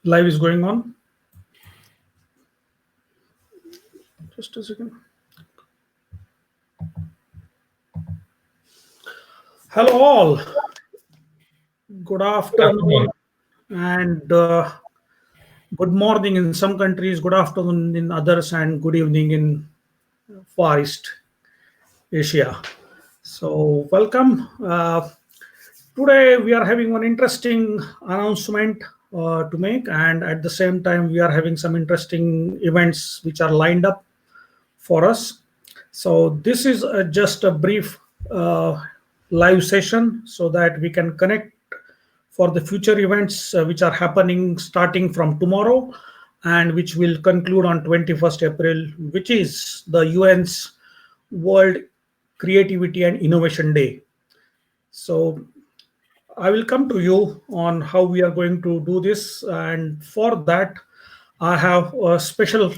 Live is going on. Just a second. Hello all. Good afternoon and good morning in some countries, good afternoon in others, and good evening in Far East Asia. So welcome. Today we are having one interesting announcement to make, and at the same time we are having some interesting events which are lined up for us. So this is just a brief live session so that we can connect for the future events which are happening starting from tomorrow and which will conclude on 21st April, which is the UN's World Creativity and Innovation Day. So I will come to you on how we are going to do this, and for that I have a special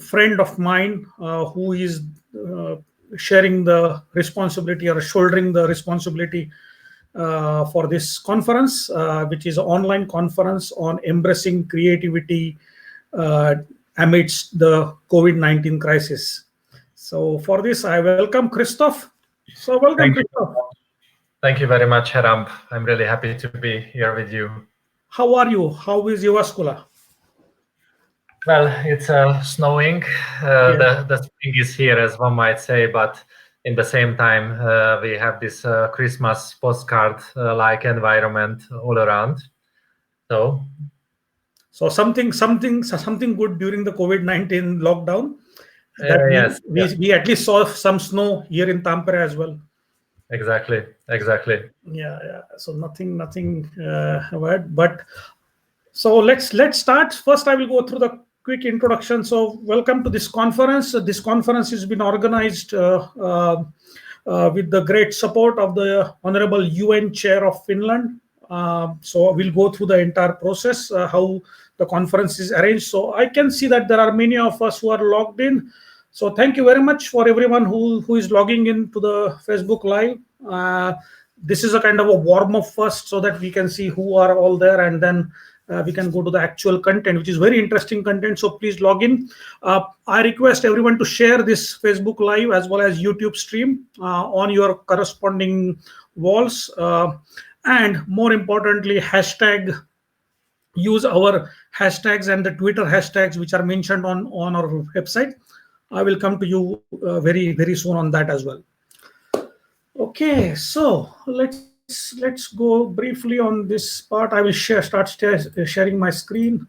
friend of mine who is uh, sharing the responsibility or shouldering the responsibility for this conference, which is an online conference on embracing creativity uh, amidst the COVID-19 crisis. So for this, I welcome Christoph. So welcome, Christoph. Thank you very much, Haram. I'm really happy to be here with you. How are you? How is Jyväskylä? Well, it's snowing. The spring is here, as one might say, but in the same time, we have this Christmas postcard-like environment all around. So something good during the COVID-19 lockdown. Yes. We at least saw some snow here in Tampere as well. Exactly. Yeah. So nothing bad. But so let's start. First, I will go through the quick introduction. So welcome to this conference. This conference has been organized with the great support of the Honorable UN Chair of Finland. So we'll go through the entire process, how the conference is arranged. So I can see that there are many of us who are logged in. So thank you very much for everyone who is logging into the Facebook Live. This is a kind of a warm-up first so that we can see who are all there, and then we can go to the actual content, which is very interesting content. So please log in. I request everyone to share this Facebook Live as well as YouTube stream on your corresponding walls. And more importantly, use our hashtags and the Twitter hashtags which are mentioned on our website. I will come to you very soon on that as well. Okay, so let's go briefly on this part. I will start sharing my screen.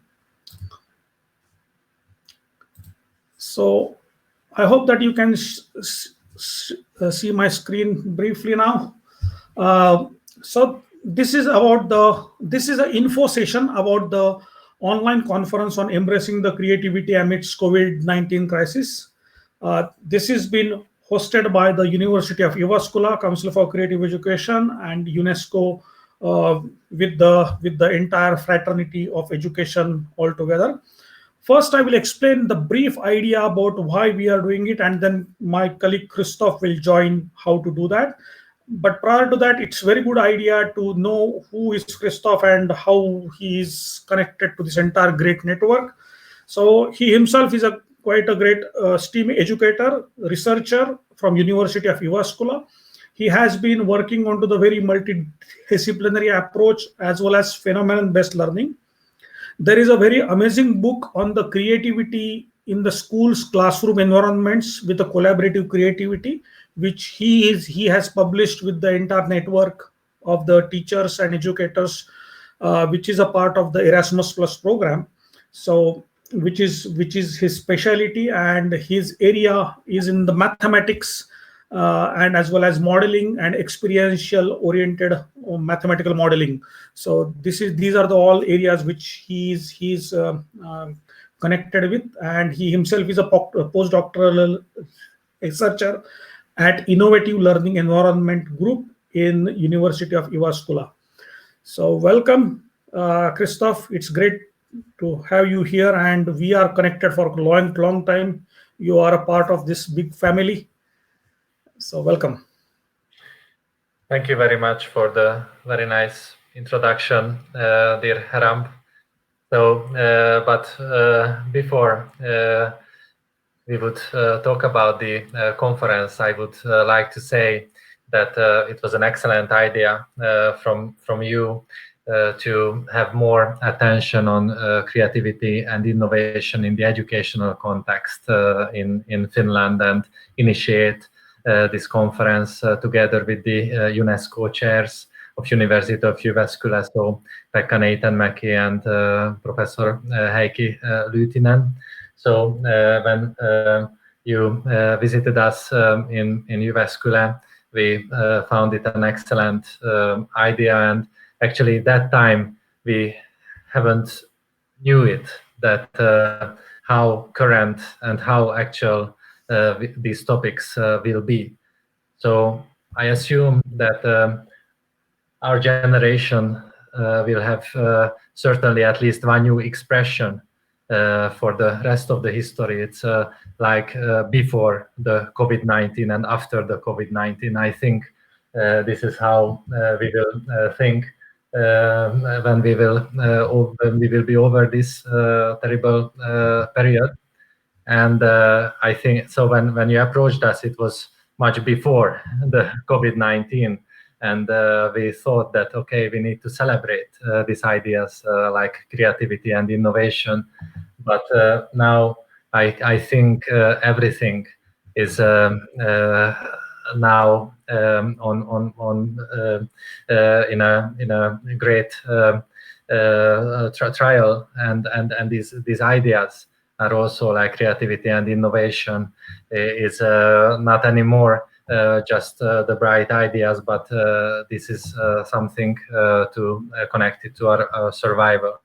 So I hope that you can see my screen briefly now. So this is an info session about the online conference on embracing the creativity amidst COVID-19 crisis. This has been hosted by the University of Jyväskylä, Council for Creative Education, and UNESCO with the entire fraternity of education altogether. First, I will explain the brief idea about why we are doing it, and then my colleague Christoph will join how to do that. But prior to that, it's very good idea to know who is Christoph and how he is connected to this entire great network. So he himself is quite a great STEAM educator, researcher from University of Jyväskylä. He has been working onto the very multidisciplinary approach as well as phenomenon-based learning. There is a very amazing book on the creativity in the school's classroom environments with the collaborative creativity, which he has published with the entire network of the teachers and educators, which is a part of the Erasmus Plus program. So which is his specialty, and his area is in the mathematics and as well as modeling and experiential oriented mathematical modeling. So these are the all areas which he's connected with, and he himself is a postdoctoral researcher at Innovative Learning Environment Group in University of Jyväskylä. So welcome, Christoph. It's great to have you here, and we are connected for a long time. You are a part of this big family. So welcome. Thank you very much for the very nice introduction, dear Haram. So, but before we would talk about the conference, I would like to say that it was an excellent idea from you to have more attention on creativity and innovation in the educational context in Finland, and initiate this conference together with the UNESCO chairs of University of Jyväskylä, so Pekka Neitänmäki and Professor Heikki Lyytinen. So when you visited us in Jyväskylä, we found it an excellent idea, and actually that time we haven't knew it, that how current and how actual these topics will be. So I assume that our generation will have certainly at least one new expression for the rest of the history. It's like before the COVID-19 and after the COVID-19. I think this is how we will think when we will be over this terrible period. And I think so. When you approached us, it was much before the COVID-19. And we thought that, okay, we need to celebrate these ideas like creativity and innovation. But now I think everything is now in a great trial, and these ideas are also like creativity and innovation is not anymore just the bright ideas, but this is something to connect it to our survival.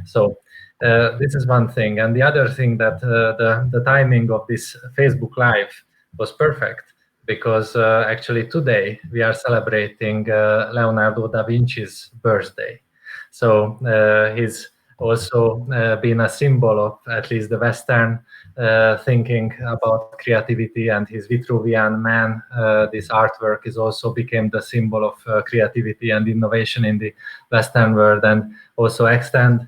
So this is one thing. And the other thing, that the timing of this Facebook Live was perfect, because actually today we are celebrating Leonardo da Vinci's birthday. So he's also been a symbol of at least the Western thinking about creativity, and his Vitruvian Man, this artwork, is also became the symbol of creativity and innovation in the Western world, and also extend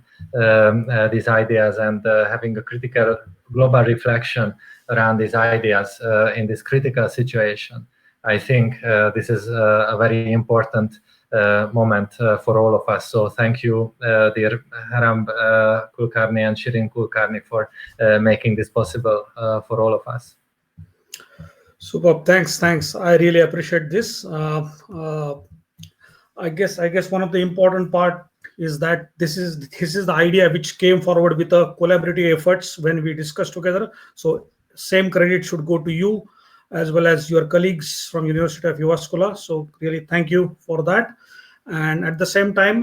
these ideas, and having a critical global reflection around these ideas in this critical situation. I think this is a very important moment for all of us. So thank you, dear Haram Kulkarni and Shirin Kulkarni, for making this possible for all of us. Superb. Thanks. I really appreciate this. I guess one of the important part is that this is the idea which came forward with the collaborative efforts when we discussed together. So same credit should go to you as well as your colleagues from University of Jyväskylä. So really thank you for that. And at the same time,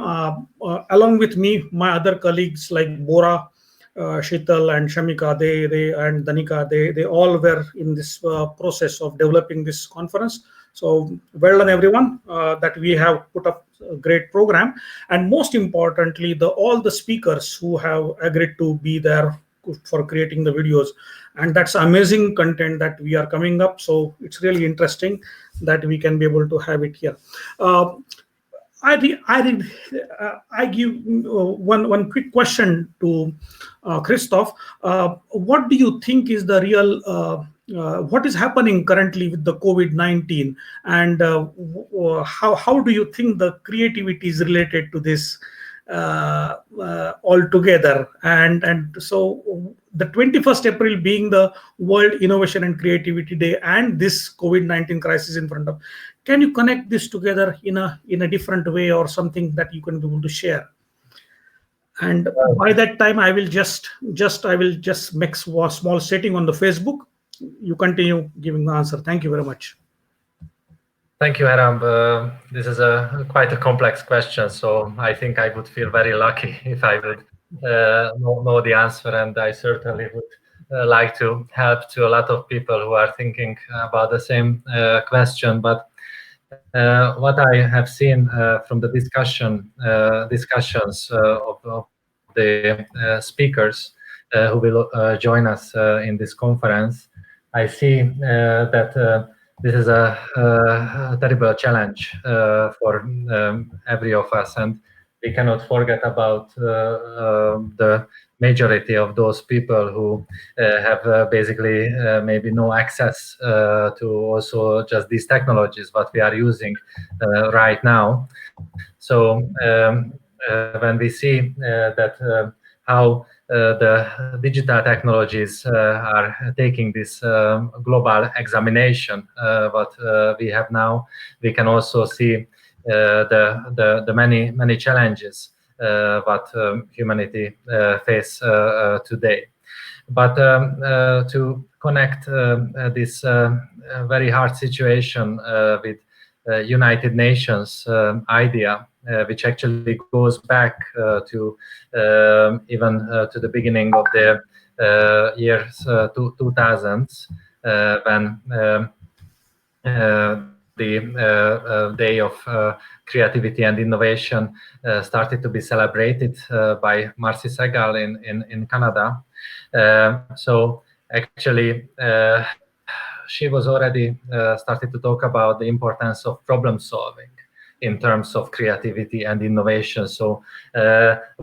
along with me, my other colleagues like Bora, Shital and Shamika, they and Danika, they all were in this process of developing this conference. So well done, everyone, that we have put up a great program. And most importantly, all the speakers who have agreed to be there for creating the videos. And that's amazing content that we are coming up. So it's really interesting that we can be able to have it here. I give one quick question to Christoph. What do you think is the real what is happening currently with the COVID-19, and how do you think the creativity is related to this altogether? And so the 21st April being the World Innovation and Creativity Day, and this COVID-19 crisis in front of, can you connect this together in a different way, or something that you can be able to share? And by that time, I will just make a small setting on the Facebook. You continue giving the answer. Thank you very much. Thank you, Haram. This is quite a complex question, so I think I would feel very lucky if I would know the answer, and I certainly would like to help to a lot of people who are thinking about the same question. But what I have seen from the discussions of the speakers who will join us in this conference, I see that this is a terrible challenge for every of us, and we cannot forget about the majority of those people who have basically maybe no access to also just these technologies what we are using right now. So when we see that how the digital technologies are taking this global examination, what we have now, we can also see the many challenges what humanity face today. But to connect this very hard situation with United Nations idea, which actually goes back to even to the beginning of the years 2000s, when the Day of Creativity and Innovation started to be celebrated by Marcy Segal in Canada. So actually, she was already started to talk about the importance of problem solving in terms of creativity and innovation. So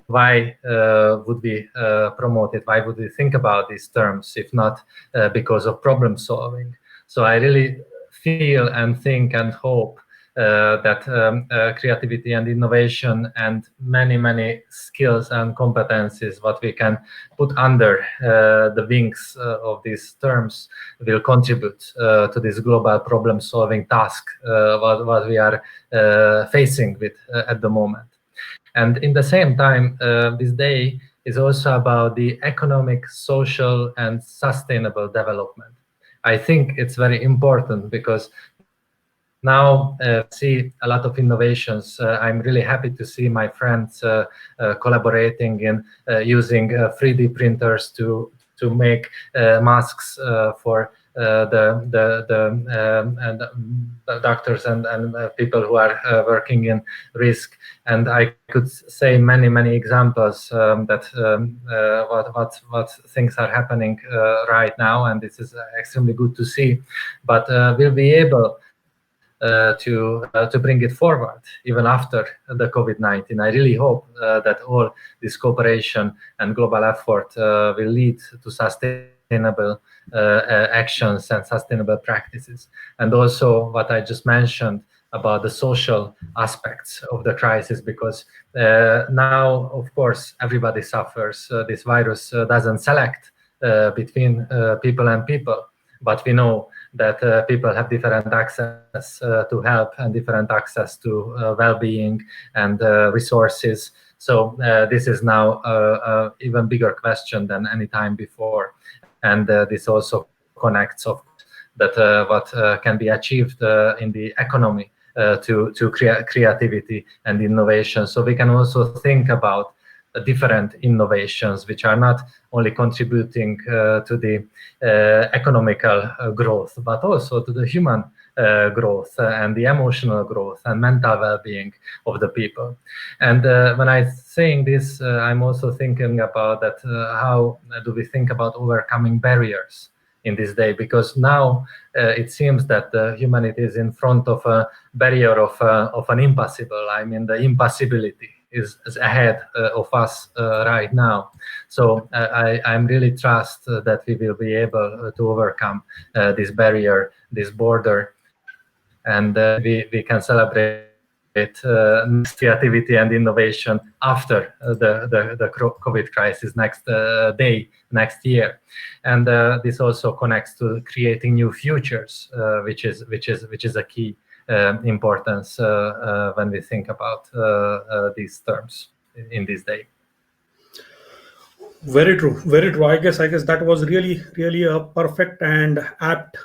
why would we promote it? Why would we think about these terms if not because of problem solving? So I really feel and think and hope that creativity and innovation and many skills and competencies what we can put under the wings of these terms will contribute to this global problem solving task what we are facing with at the moment. And in the same time, this day is also about the economic, social, and sustainable development. I think it's very important because now we see a lot of innovations. I'm really happy to see my friends collaborating in using 3D printers to make masks for the doctors and people who are working in risk. And I could say many examples that what things are happening right now, and this is extremely good to see. But we'll be able to bring it forward even after the COVID-19. I really hope that all this cooperation and global effort will lead to sustainable actions and sustainable practices. And also what I just mentioned about the social aspects of the crisis, because now, of course, everybody suffers. This virus doesn't select between people and people, but we know that people have different access to help and different access to well-being and resources. So this is now an even bigger question than any time before. And this also connects, of course, that what can be achieved in the economy to creativity and innovation. So we can also think about different innovations which are not only contributing to the economical growth, but also to the human growth and the emotional growth and mental well-being of the people. And when I'm saying this, I'm also thinking about that how do we think about overcoming barriers in this day, because now it seems that humanity is in front of a barrier of an impossible. I mean, the impossibility is ahead of us right now. So I'm really trust that we will be able to overcome this barrier, this border, and we can celebrate next creativity and innovation after the COVID crisis, next day, next year. And this also connects to creating new futures, which is a key importance when we think about these terms in this day. Very true, very true. I guess that was really a perfect and apt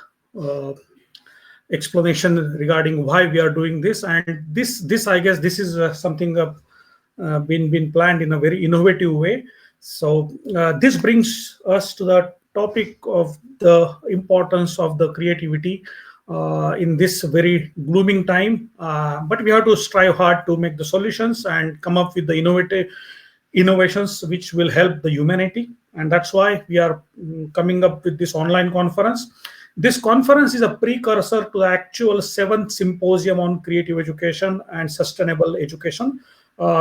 explanation regarding why we are doing this. And this I guess this is something been planned in a very innovative way. So this brings us to the topic of the importance of the creativity in this very glooming time. But we have to strive hard to make the solutions and come up with the innovations which will help the humanity. And that's why we are coming up with this online conference. This conference is a precursor to the actual 7th Symposium on Creative Education and Sustainable Education,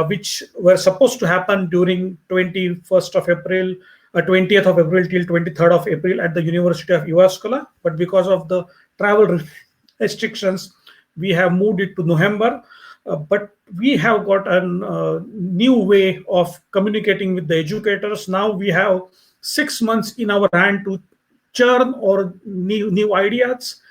which were supposed to happen during 21st of April, 20th of April till 23rd of April at the University of Jyväskylä. But because of the travel restrictions, we have moved it to November. But we have got a new way of communicating with the educators. Now we have 6 months in our hand to churn or new ideas,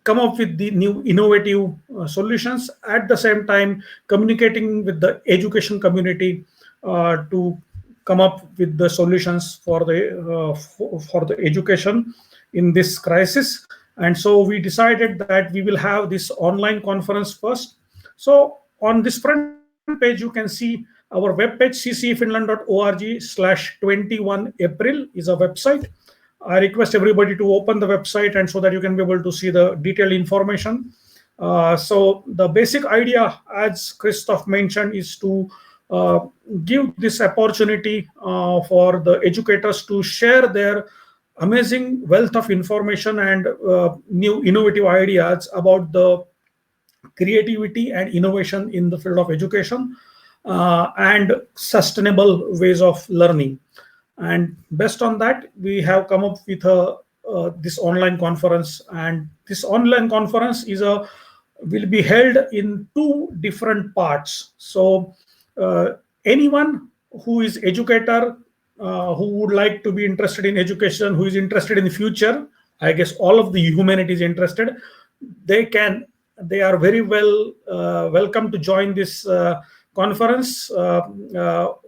come up with the new innovative solutions, at the same time communicating with the education community to come up with the solutions for the education in this crisis. And so we decided that we will have this online conference first. So on this front page, you can see our webpage, ccefinland.org/21april is a website. I request everybody to open the website, and so that you can be able to see the detailed information. So the basic idea, as Christoph mentioned, is to give this opportunity for the educators to share their amazing wealth of information and new innovative ideas about the creativity and innovation in the field of education and sustainable ways of learning. And based on that, we have come up with this online conference. And this online conference will be held in two different parts. So anyone who is educator, who would like to be interested in education, who is interested in the future, I guess all of the humanity is interested, they are very welcome to join this conference.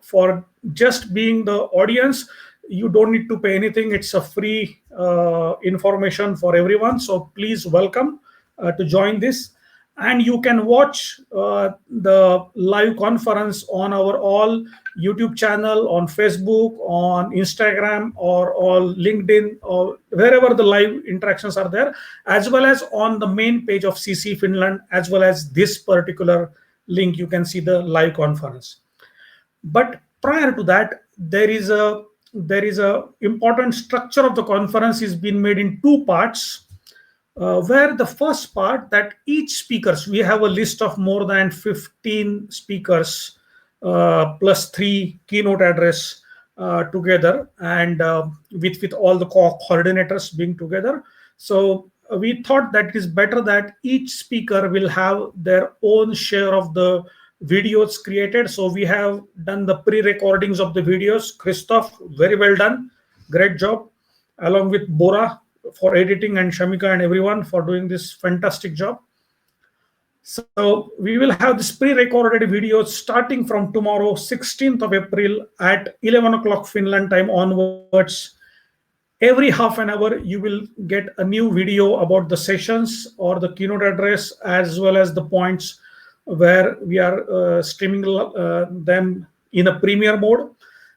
For just being the audience, you don't need to pay anything. It's a free information for everyone. So please welcome to join this. And you can watch the live conference on our all YouTube channel, on Facebook, on Instagram, or on LinkedIn, or wherever the live interactions are there, as well as on the main page of CCE Finland, as well as this particular link, you can see the live conference. But prior to that, there is a important structure of the conference is being made in two parts. Where the first part, that each speakers, we have a list of more than 15 speakers plus 3 keynote address together, and with all the coordinators being together. So we thought that it is better that each speaker will have their own share of the videos created. So we have done the pre-recordings of the videos. Christoph, very well done, great job, along with Bora for editing, and Shamika and everyone for doing this fantastic job. So we will have this pre-recorded videos starting from tomorrow, 16th of April at 11 o'clock Finland time onwards. Every half an hour, you will get a new video about the sessions or the keynote address, as well as the points where we are streaming them in a premiere mode,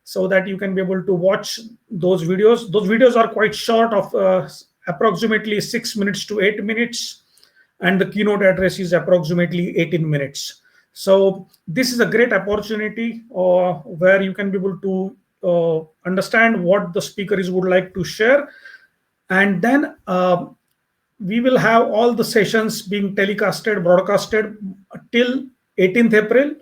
so that you can be able to watch those videos. Those videos are quite short, of approximately 6 minutes to 8 minutes, and the keynote address is approximately 18 minutes. So this is a great opportunity where you can be able to understand what the speakers would like to share. And then we will have all the sessions being broadcasted till 18th April.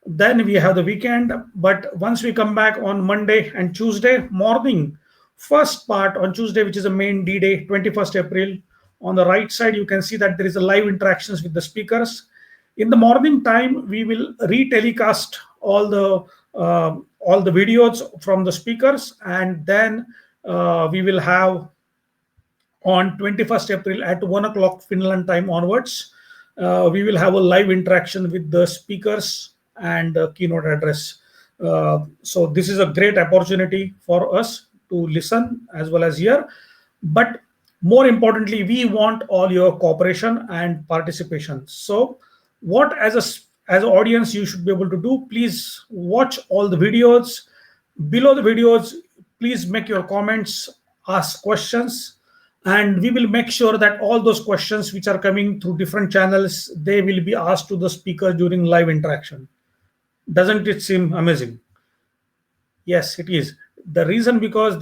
Then we have the weekend. But once we come back on Monday and Tuesday morning, first part on Tuesday, which is a main D-Day, 21st April, on the right side, you can see that there is a live interactions with the speakers. In the morning time, we will re-telecast all the videos from the speakers, and then we will have on 21st April at 1 o'clock Finland time onwards, we will have a live interaction with the speakers and keynote address. So this is a great opportunity for us to listen as well as hear. But more importantly, we want all your cooperation and participation. So what as an audience you should be able to do, please watch all the videos. Below the videos, please make your comments, ask questions, and we will make sure that all those questions which are coming through different channels, they will be asked to the speaker during live interaction. Doesn't it seem amazing? Yes, it is. The reason because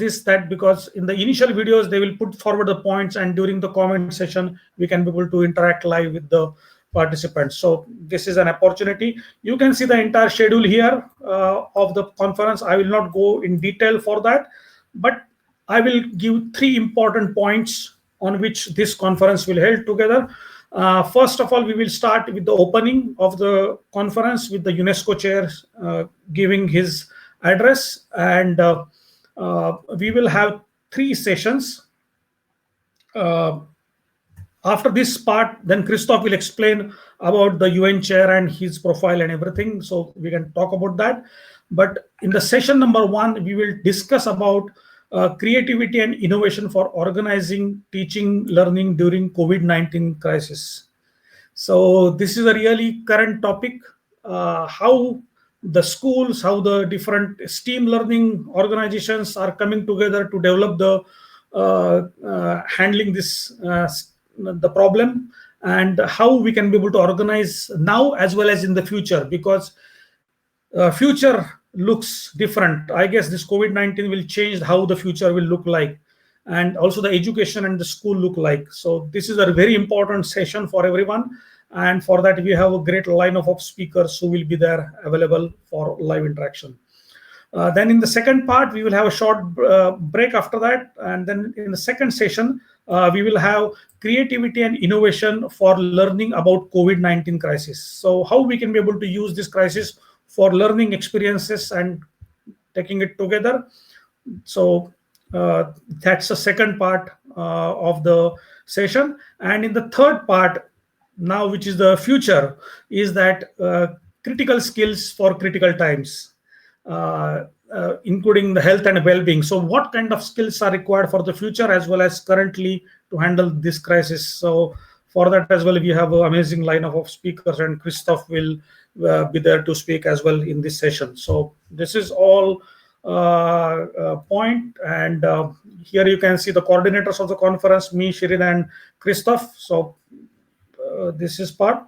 in the initial videos, they will put forward the points, and during the comment session, we can be able to interact live with the participants. So this is an opportunity. You can see the entire schedule here of the conference. I will not go in detail for that, but I will give 3 important points on which this conference will held together. First of all, we will start with the opening of the conference with the UNESCO chair giving his address, and we will have 3 sessions. After this part, then Christoph will explain about the UN chair and his profile and everything, so we can talk about that. But in the session number 1, we will discuss about creativity and innovation for organizing teaching learning during COVID-19 crisis. So this is a really current topic, how the schools, how the different STEAM learning organizations are coming together to develop the handling this the problem, and how we can be able to organize now as well as in the future, because future looks different. I guess this COVID-19 will change how the future will look like, and also the education and the school look like. So this is a very important session for everyone, and for that we have a great lineup of speakers who will be there available for live interaction. Then in the second part, we will have a short break after that. And then in the second session, we will have creativity and innovation for learning about COVID-19 crisis. So how we can be able to use this crisis for learning experiences and taking it together. So that's the second part of the session. And in the third part, now, which is the future, is that critical skills for critical times. Including the health and well-being. So what kind of skills are required for the future as well as currently to handle this crisis? So for that as well, we have an amazing lineup of speakers, and Christoph will be there to speak as well in this session. So this is all point, and here you can see the coordinators of the conference, me, Shirin, and Christoph. So this is part.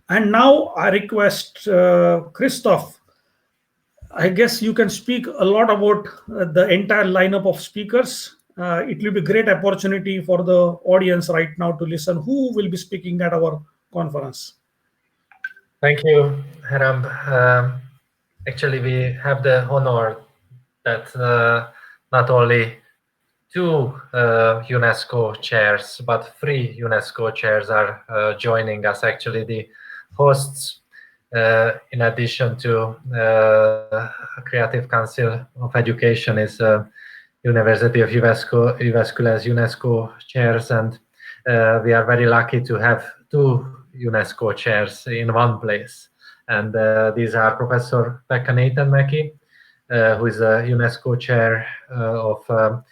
And now I request Christoph. I guess you can speak a lot about the entire lineup of speakers. It will be a great opportunity for the audience right now to listen who will be speaking at our conference. Thank you, Hiram. Actually, we have the honor that not only 2 UNESCO chairs, but 3 UNESCO chairs are joining us. Actually, the hosts, in addition to Creative Council of Education, is University of Jyväskylä's UNESCO chairs, and we are very lucky to have 2 UNESCO chairs in one place. And these are Professor Pekka Neitänmäki, who is a UNESCO chair of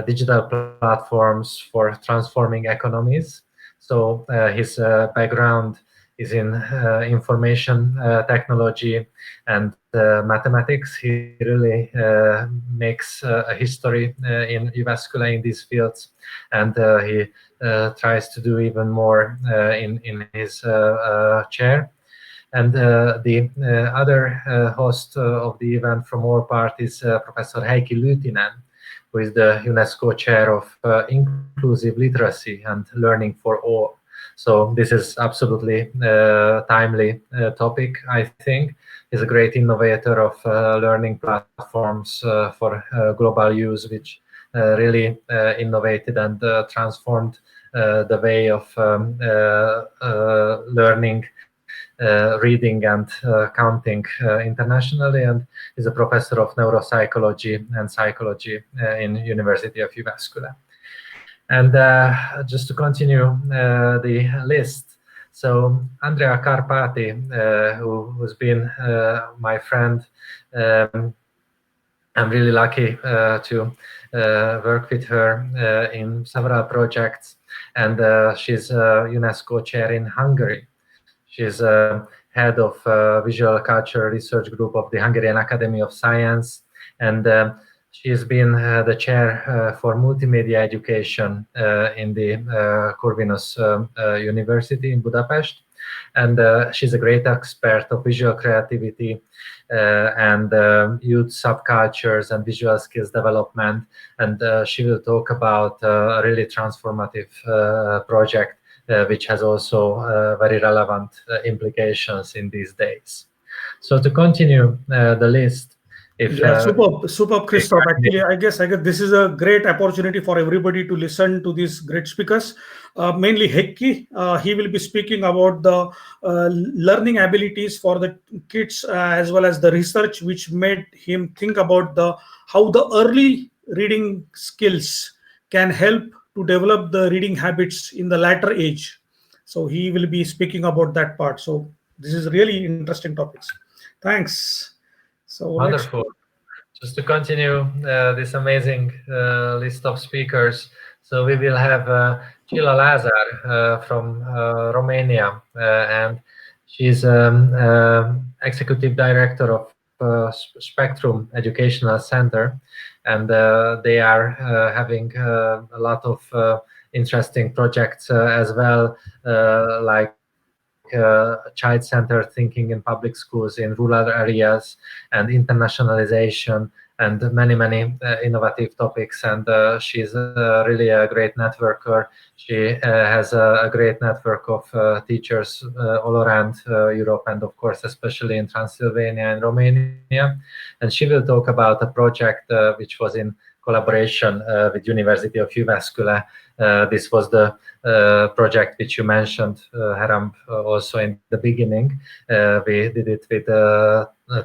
digital platforms for transforming economies. So his background is in information technology and mathematics. He really makes a history in Jyväskylä in these fields, and he tries to do even more in his chair. And the other host of the event from our part is Professor Heikki Lyytinen, who is the UNESCO chair of inclusive literacy and learning for all. So this is absolutely timely topic, I think. He's a great innovator of learning platforms for global use, which really innovated and transformed the way of learning, reading and counting internationally, and is a professor of neuropsychology and psychology in University of Jyväskylä. And just to continue the list, so Andrea Carpati, who's been my friend, I'm really lucky to work with her in several projects, and she's a UNESCO chair in Hungary. She's head of Visual Culture Research Group of the Hungarian Academy of Science, and she's been the chair for multimedia education in the Corvinus University in Budapest. And she's a great expert of visual creativity and youth subcultures and visual skills development. And she will talk about a really transformative project which has also very relevant implications in these days. So to continue the list, if superb, Christoph. Actually, I guess this is a great opportunity for everybody to listen to these great speakers. Mainly Hekki, he will be speaking about the learning abilities for the kids, as well as the research which made him think about the how the early reading skills can help to develop the reading habits in the latter age. So he will be speaking about that part. So this is really interesting topics. Thanks. So let's wonderful. Just to continue this amazing list of speakers, so we will have Gila Lazar from Romania, and she's executive director of Spectrum Educational Center, and they are having a lot of interesting projects as well, like child-centered thinking in public schools in rural areas, and internationalization, and many innovative topics. And she's really a great networker. She has a great network of teachers all around Europe, and of course especially in Transylvania and Romania. And she will talk about a project which was in collaboration with University of Jyväskylä. This was the project which you mentioned, Haram, also in the beginning. We did it with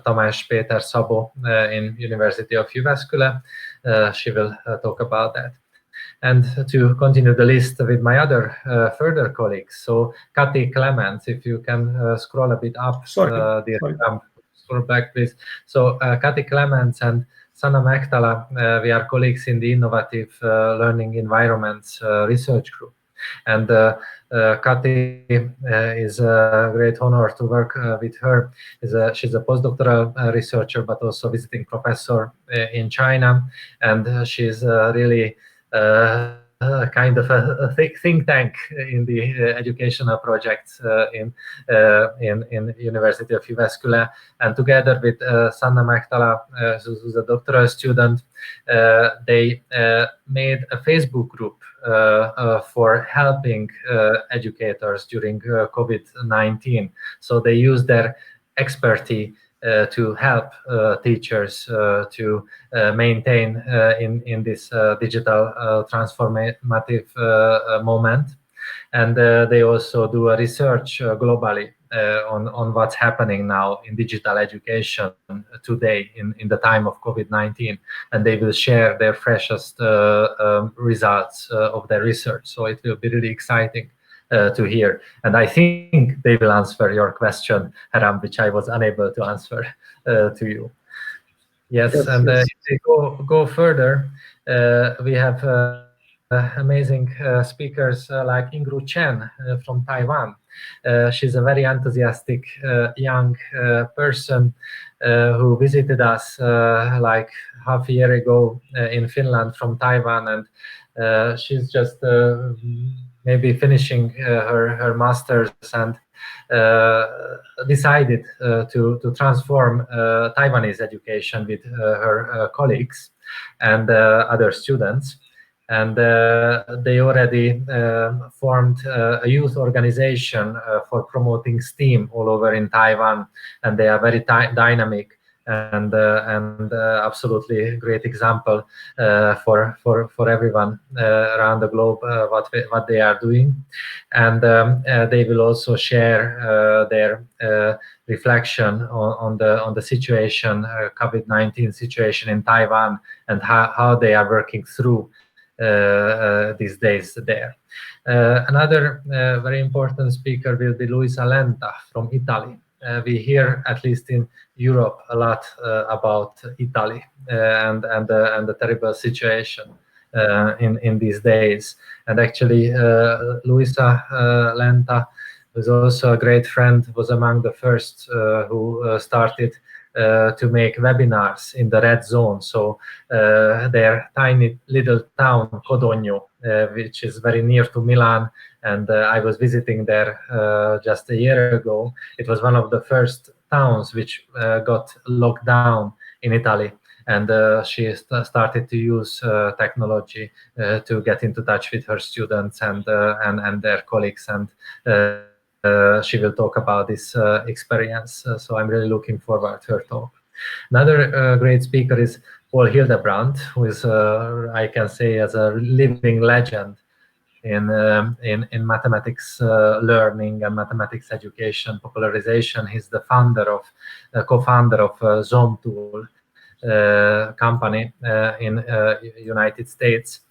Tamás Péter Szabó in University of Jyväskylä. She will talk about that. And to continue the list with my other further colleagues, so Kati Clements, if you can scroll a bit up, Sorry. scroll back please. So Kati Clements and Sanna Mehtala, we are colleagues in the Innovative Learning Environments Research Group. And Kati is a great honor to work with her. She's a postdoctoral researcher, but also visiting professor in China. And she's really kind of a think tank in the educational projects in University of Jyväskylä. And together with Sanna Mehtala, who's a doctoral student, they made a Facebook group for helping educators during COVID-19. So they use their expertise to help teachers to maintain in this digital transformative moment. And they also do a research globally on what's happening now in digital education today in the time of COVID-19. And they will share their freshest results of their research. So it will be really exciting to hear. And I think they will answer your question, Haram, which I was unable to answer to you. Yes, and if we go further, we have amazing speakers like Ingrid Chen from Taiwan. She's a very enthusiastic young person who visited us like half a year ago in Finland from Taiwan, and she's just maybe finishing her master's, and decided to transform Taiwanese education with her colleagues and other students. And they already formed a youth organization for promoting STEAM all over in Taiwan, and they are very dynamic and absolutely great example for everyone around the globe what they are doing. And they will also share their reflection on the situation, COVID-19 situation in Taiwan, and how they are working through these days there. Another very important speaker will be Luisa Lenta from Italy. We hear, at least in Europe, a lot about Italy and the terrible situation in these days. And actually, Luisa Lenta, who's also a great friend, was among the first who started to make webinars in the red zone. So their tiny little town, Codogno, which is very near to Milan, and I was visiting there just a year ago. It was one of the first towns which got locked down in Italy, and she started to use technology to get into touch with her students and their colleagues, and she will talk about this experience. So I'm really looking forward to her talk. Another great speaker is Paul Hildebrand, who is, I can say, as a living legend in mathematics learning and mathematics education popularization. He's the co-founder of Zom Tool company in United States,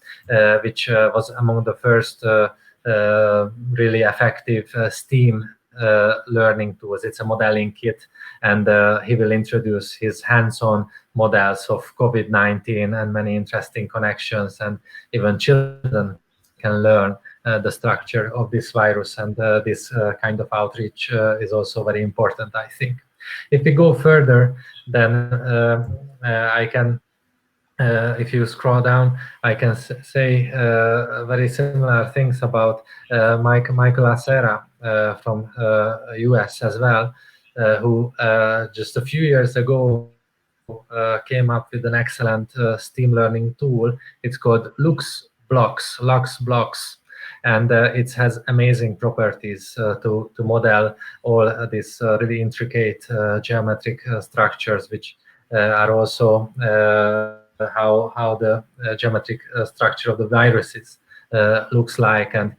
which was among the first really effective STEAM learning tools. It's a modeling kit, and he will introduce his hands-on models of COVID-19 and many interesting connections, and even children can learn the structure of this virus, and this kind of outreach is also very important, I think. If we go further, then I can, if you scroll down, I can say very similar things about Michael Acera from US as well, who just a few years ago came up with an excellent STEAM learning tool. It's called Lux Blocks, and it has amazing properties to model all these really intricate geometric structures, which are also how the geometric structure of the viruses looks like, and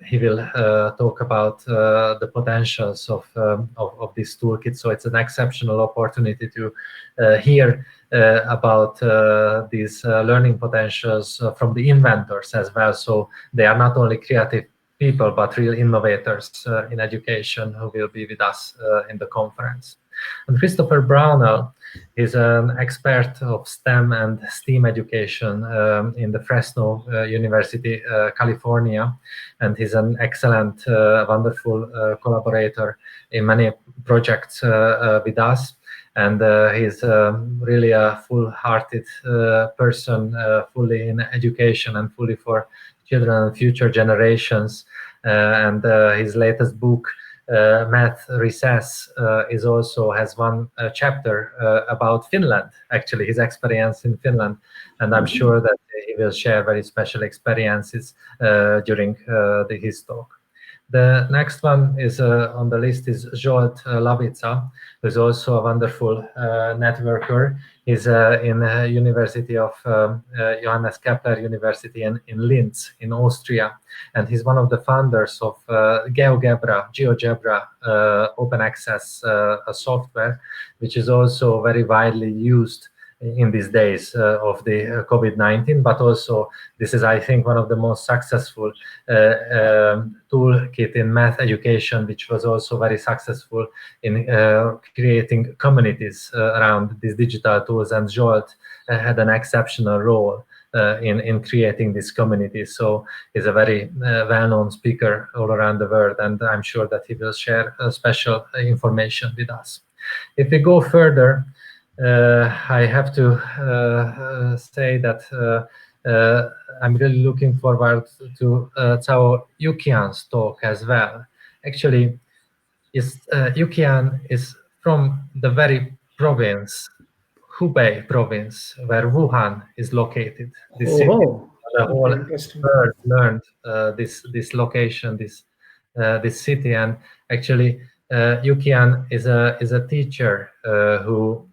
he will talk about the potentials of this toolkit. So it's an exceptional opportunity to hear about these learning potentials from the inventors as well. So they are not only creative people, but real innovators in education who will be with us in the conference. And Christopher Brownell is an expert of STEM and STEAM education in the Fresno University, California, and he's an excellent, wonderful collaborator in many projects with us. And he's really a full-hearted person, fully in education and fully for children and future generations. And his latest book, Math Recess, is also has one chapter about Finland, actually his experience in Finland, and I'm sure that he will share very special experiences during his talk. The next one is on the list is Zsolt Lavica, who is also a wonderful networker. He's in the University of Johannes Kepler University in Linz, in Austria, and he's one of the founders of GeoGebra open access software, which is also very widely used in these days of the COVID-19, but also this is, I think, one of the most successful toolkit in math education, which was also very successful in creating communities around these digital tools, and Zsolt had an exceptional role in creating this community. So he's a very well-known speaker all around the world, and I'm sure that he will share special information with us. If we go further, I have to say that I'm really looking forward to Cao Yukian's talk as well. Actually, Yukian is from the very province, Hubei province, where Wuhan is located. This city, Oh, the okay, whole interesting. world learned this location, this city, and actually Yukian is a teacher who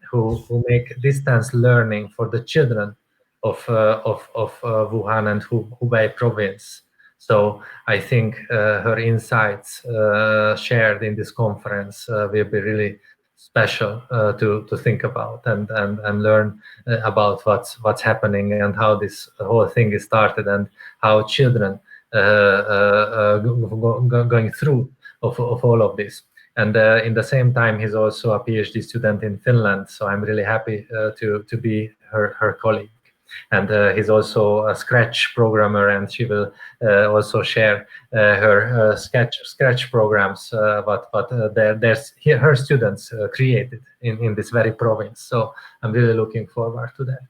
make distance learning for the children of Wuhan and Hubei province. So I think her insights shared in this conference will be really special to think about and learn about what's happening and how this whole thing is started and how children going through of all of this. And in the same time, he's also a PhD student in Finland, so I'm really happy to be her colleague. And he's also a Scratch programmer, and she will also share her Scratch programs, but there's her students created in this very province. So I'm really looking forward to that.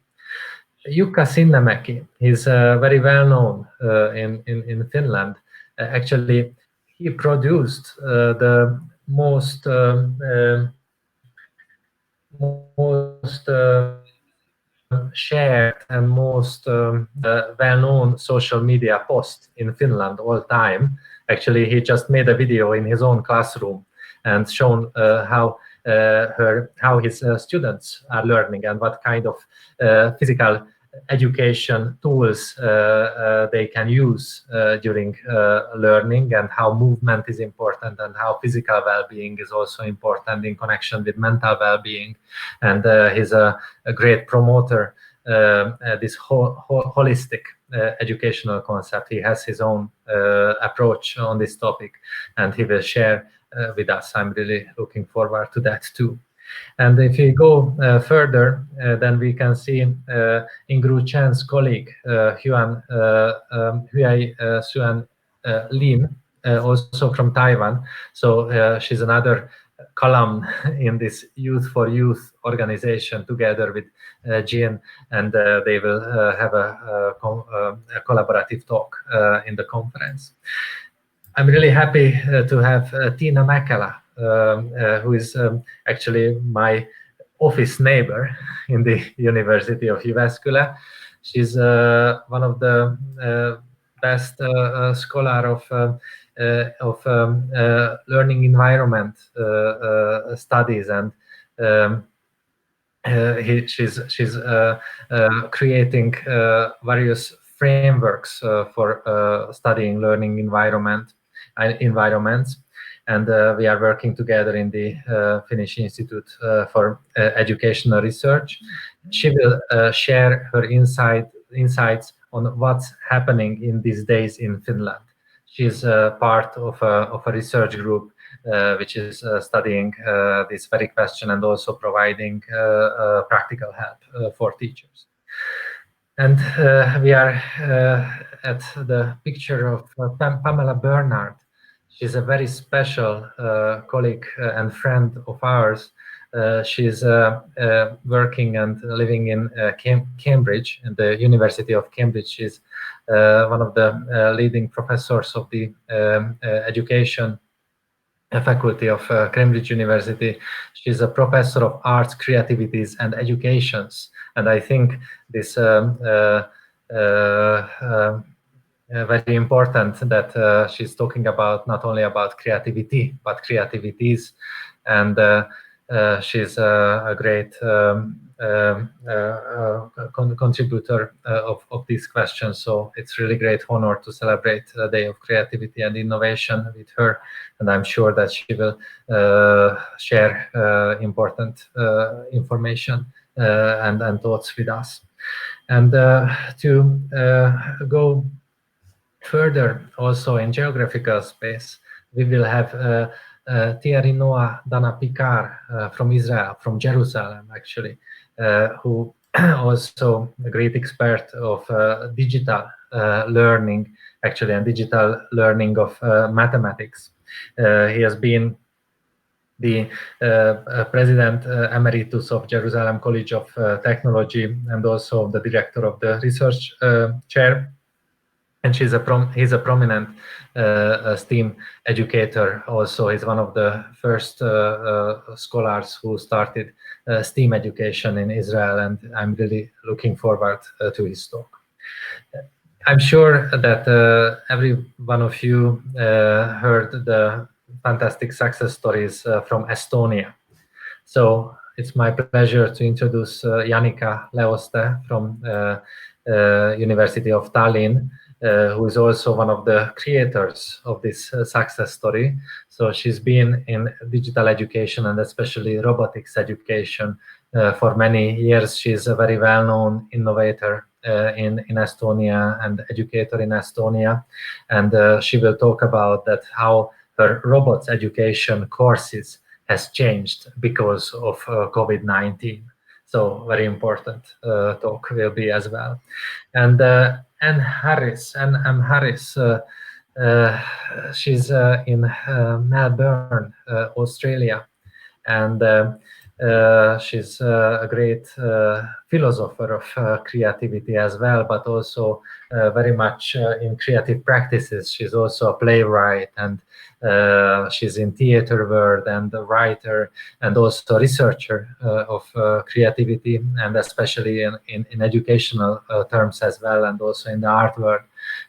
Jukka Sinnemäki, he's very well known in Finland. Actually, he produced the most shared and most well-known social media post in Finland all time. Actually, he just made a video in his own classroom and shown how his students are learning and what kind of physical education tools they can use during learning, and how movement is important and how physical well-being is also important in connection with mental well-being. And he's a great promoter this holistic educational concept. He has his own approach on this topic, and he will share with us. I'm really looking forward to that too. And if we go further, then we can see Ingrid Chen's colleague, Huai Xuan Lin, also from Taiwan. So she's another column in this Youth for Youth organization together with Jean, and they will have a collaborative talk in the conference. I'm really happy to have Tiina Mäkelä, who is actually my office neighbor in the University of Jyväskylä. She's one of the best scholar of learning environment studies, and she's creating various frameworks for studying learning environments, and we are working together in the Finnish Institute for Educational Research. She will share her insights on what's happening in these days in Finland. She's part of a research group which is studying this very question and also providing practical help for teachers. And we are at the picture of Pamela Bernard. She's a very special colleague and friend of ours. She's working and living in Cambridge, in the University of Cambridge. She's one of the leading professors of the education faculty of Cambridge University. She's a professor of arts, creativities, and educations. And I think this very important that she's talking about not only about creativity, but creativities. And she's a great contributor of these questions. So it's really great honor to celebrate the Day of Creativity and Innovation with her. And I'm sure that she will share important information and thoughts with us. And to go further also in geographical space, we will have Thierry Noah Dana Picard from Israel, from Jerusalem actually, who also a great expert of digital learning actually, and digital learning of mathematics. He has been the President Emeritus of Jerusalem College of Technology and also the Director of the Research Chair. And he's a prominent STEAM educator. Also, he's one of the first scholars who started STEAM education in Israel, and I'm really looking forward to his talk. I'm sure that every one of you heard the fantastic success stories from Estonia. So it's my pleasure to introduce Janika Leoste from University of Tallinn, who is also one of the creators of this success story. So she's been in digital education and especially robotics education for many years. She's a very well-known innovator in Estonia and educator in Estonia. And she will talk about that how her robots education courses has changed because of COVID-19. So very important talk will be as well. And Anne Harris, she's in Melbourne, Australia, and She's a great philosopher of creativity as well, but also very much in creative practices. She's also a playwright, and she's in theater world and a writer, and also a researcher of creativity, and especially in educational terms as well, and also in the art world.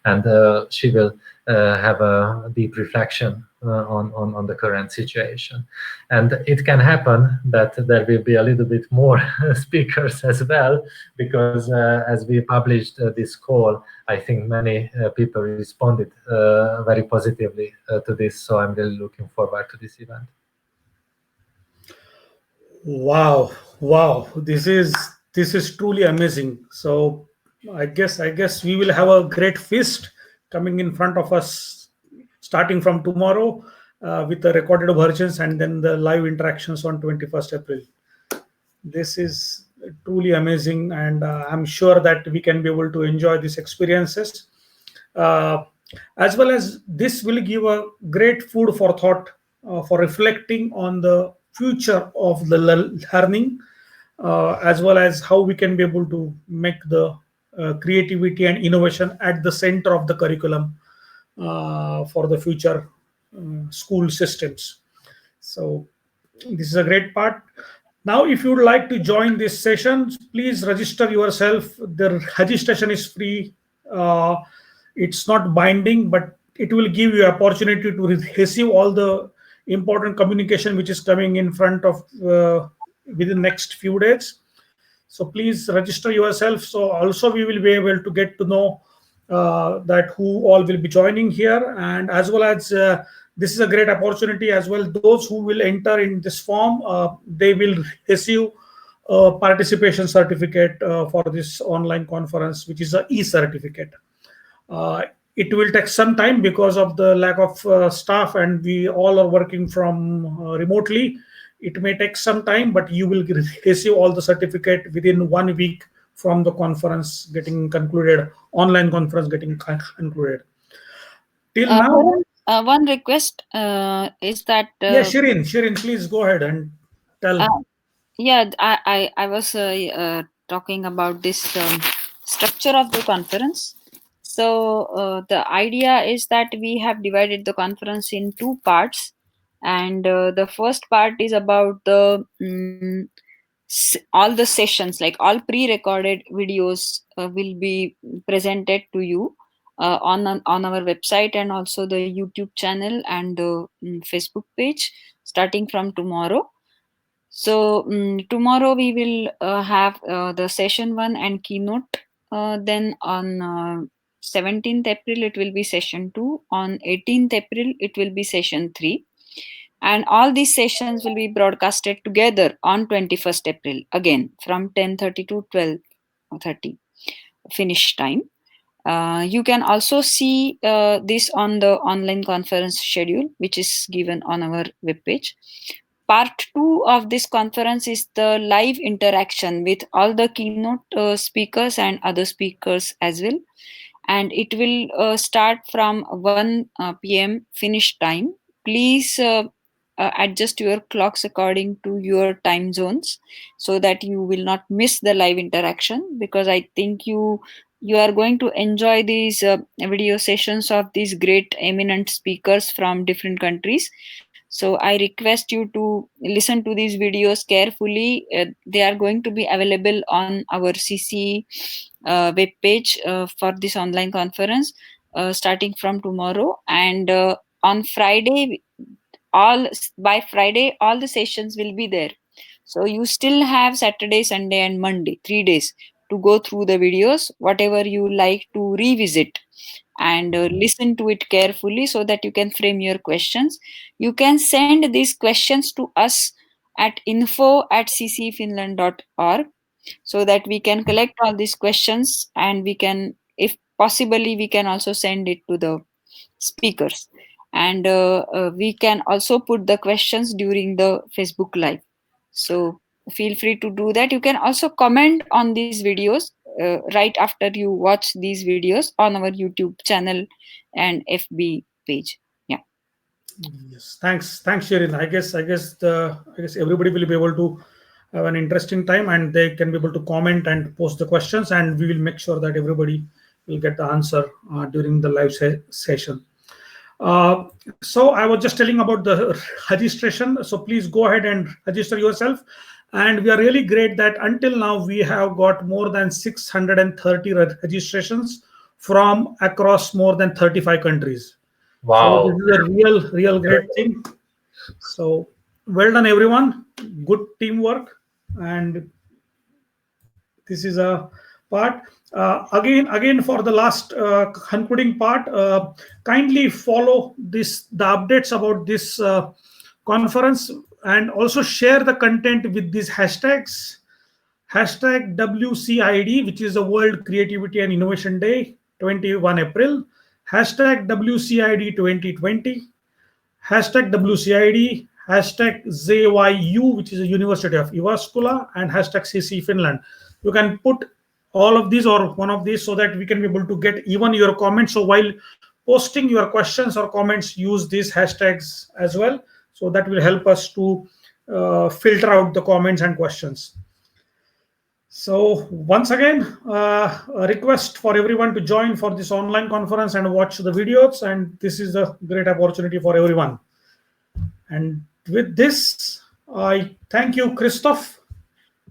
And she will have a deep reflection on the current situation. And it can happen that there will be a little bit more speakers as well, because as we published this call, I think many people responded very positively to this. So I'm really looking forward to this event. Wow, wow, this is truly amazing. So I guess we will have a great feast coming in front of us, starting from tomorrow, with the recorded versions and then the live interactions on 21st April. This is truly amazing, and I'm sure that we can be able to enjoy these experiences, uh, as well as this will give a great food for thought, for reflecting on the future of the learning, as well as how we can be able to make the creativity and innovation at the center of the curriculum, for the future school systems. So this is a great part. Now, if you would like to join this session, please register yourself. The registration is free. Uh, it's not binding, but it will give you opportunity to receive all the important communication which is coming in front of, within next few days. So please register yourself. So also we will be able to get to know that who all will be joining here, and as well as this is a great opportunity as well. Those who will enter in this form, they will receive a participation certificate for this online conference, which is a e-certificate. Uh, it will take some time because of the lack of staff, and we all are working from remotely. It may take some time, but you will receive all the certificate within 1 week from the conference getting concluded, online conference getting concluded. Till now, Varun, one request is that yeah, Shirin, please go ahead and tell. uh, yeah, I was talking about this structure of the conference. So the idea is that we have divided the conference in two parts, and the first part is about the all the sessions, like all pre-recorded videos, will be presented to you on our website, and also the YouTube channel and the Facebook page, starting from tomorrow. So tomorrow we will have the session 1 and keynote. Then on 17th April it will be session 2. On 18th April it will be session 3. And all these sessions will be broadcasted together on 21st April, again from 10:30 to 12:30 Finnish time. You can also see this on the online conference schedule, which is given on our webpage. Part 2 of this conference is the live interaction with all the keynote speakers and other speakers as well. And it will start from 1 p.m. Finnish time. Please adjust your clocks according to your time zones, so that you will not miss the live interaction, because I think you are going to enjoy these video sessions of these great eminent speakers from different countries. So I request you to listen to these videos carefully. They are going to be available on our CCE web page for this online conference, starting from tomorrow. And on Friday, all by Friday all the sessions will be there. So you still have Saturday, Sunday and Monday, 3 days, to go through the videos, whatever you like to revisit, and listen to it carefully, so that you can frame your questions. You can send these questions to us at info@ccefinland.org, so that we can collect all these questions, and we can, if possibly, we can also send it to the speakers. And we can also put the questions during the Facebook live. So feel free to do that. You can also comment on these videos right after you watch these videos on our YouTube channel and FB page. Yeah. Yes, thanks, Shirin. I guess everybody will be able to have an interesting time, and they can be able to comment and post the questions, and we will make sure that everybody will get the answer during the live session. So I was just telling about the registration. So please go ahead and register yourself. And we are really great that until now we have got more than 630 registrations from across more than 35 countries. Wow. So this is a real great thing. So well done, everyone. Good teamwork. And this is a part. Again, for the last concluding part, kindly follow the updates about this conference, and also share the content with these hashtags. Hashtag WCID, which is the World Creativity and Innovation Day, 21 April. Hashtag WCID 2020. Hashtag WCID. Hashtag JYU, which is the University of Jyväskylä, and hashtag CCE Finland. You can put all of these or one of these so that we can be able to get even your comments. So while posting your questions or comments, use these hashtags as well. So that will help us to filter out the comments and questions. So once again, a request for everyone to join for this online conference and watch the videos. And this is a great opportunity for everyone. And with this, I thank you, Christoph.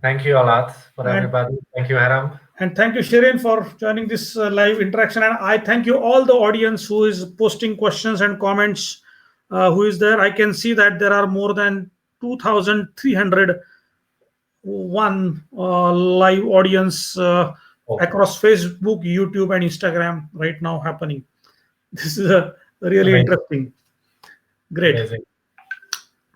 Thank you a lot for everybody. Thank you, Aram. And thank you, Shirin, for joining this live interaction. And I thank you all the audience who is posting questions and comments, who is there. I can see that there are more than 2,301 live audience across Facebook, YouTube, and Instagram right now happening. This is a really interesting. Great. Amazing.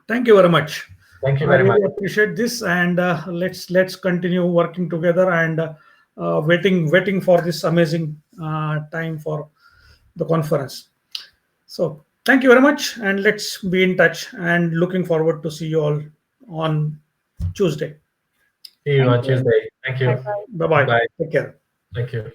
Thank you very much. Thank you very much. I really appreciate this, and let's continue working together and waiting for this amazing time for the conference. So thank you very much, and let's be in touch, and looking forward to see you all on Tuesday. See you on Tuesday. Thank you. Bye-bye. Take care. Thank you.